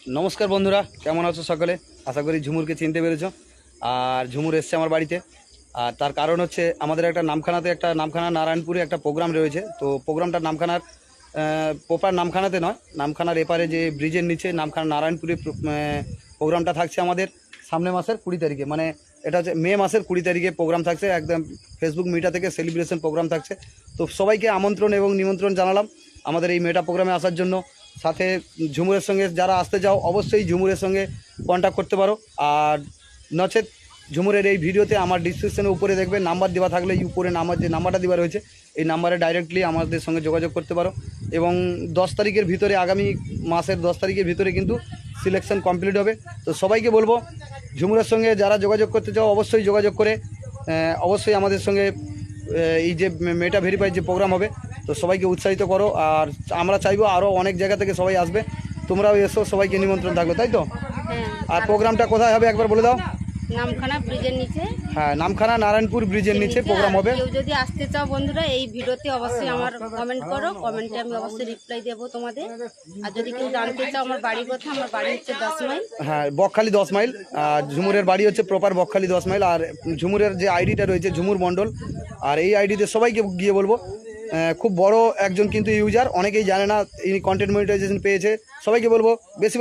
নমস্কার বন্ধুরা, কেমন আছো সকলে? আশা করি ঝুমুরকে চিনতে পেরেছো। আর ঝুমুর এসছে আমার বাড়িতে। আর তার কারণ হচ্ছে আমাদের একটা নামখানা নারায়ণপুরে একটা প্রোগ্রাম রয়েছে। তো প্রোগ্রামটার নামখানার প্রপার নামখানাতে নয়, নামখানার এপারে যে ব্রিজের নিচে নামখানা নারায়ণপুরে প্রোগ্রামটা থাকছে আমাদের সামনের মাসের 20 তারিখে। মানে এটা হচ্ছে মে মাসের 20 তারিখে প্রোগ্রাম থাকছে। একদম ফেসবুক মিডিয়া থেকে সেলিব্রেশন প্রোগ্রাম থাকছে। তো সবাইকে আমন্ত্রণ এবং নিমন্ত্রণ জানালাম আমাদের এই মেটা প্রোগ্রামে আসার জন্য। সাথে ঝুমুরের সঙ্গে যারা আসতে চাও অবশ্যই ঝুমুরের সঙ্গে কন্ট্যাক্ট করতে পারো। আর নচেত ঝুমুরের এই ভিডিওতে আমার ডিসক্রিপশনের উপরে দেখবে নাম্বার দেওয়া থাকলে, উপরে যে নাম্বারটা দেওয়া রয়েছে এই নাম্বারে ডাইরেক্টলি আমাদের সঙ্গে যোগাযোগ করতে পারো। এবং 10 তারিখের ভিতরে, আগামী মাসের 10 তারিখের ভিতরে কিন্তু সিলেকশন কমপ্লিট হবে। তো সবাইকে বলবো ঝুমুরের সঙ্গে যারা যোগাযোগ করতে চাও অবশ্যই যোগাযোগ করে অবশ্যই আমাদের সঙ্গে এই যে মেটা ভেরিফাই যে প্রোগ্রাম হবে তো সবাইকে উৎসাহিত করো। আর আমরা চাইবো আরও অনেক জায়গা থেকে সবাই আসবে, তোমরাও এসো, সবাইকে নিমন্ত্রণ থাকবে, তাই তো? হ্যাঁ। আর প্রোগ্রামটা কোথায় হবে একবার বলে দাও। নামখানা ব্রিজের নিচে। হ্যাঁ, নামখানা নারায়ণপুর ব্রিজের নিচে প্রোগ্রাম হবে। কেউ যদি আসতে চাও বন্ধুরা, এই ভিডিওতে অবশ্যই আমার কমেন্ট করো, কমেন্টে আমি অবশ্যই রিপ্লাই দেবো তোমাদের। আর যদি কেউ জানতে চাও আমার বাড়ির কথা, আমার বাড়ি হচ্ছে 10 মাইল। হ্যাঁ, বকখালি 10 মাইল। আর ঝুমুরের বাড়ি হচ্ছে প্রপার বকখালি 10 মাইল। আর ঝুমুরের যে আইডিটা রয়েছে ঝুমুর মণ্ডল, আর এই আইডিতে সবাইকে গিয়ে বলবো খুব বড় একজন কিন্তু ইউজার, অনেকেই জানে না, ইনি কন্টেন্ট মনিটাইজেশন পেয়েছে। সবাইকে বলবো বেশি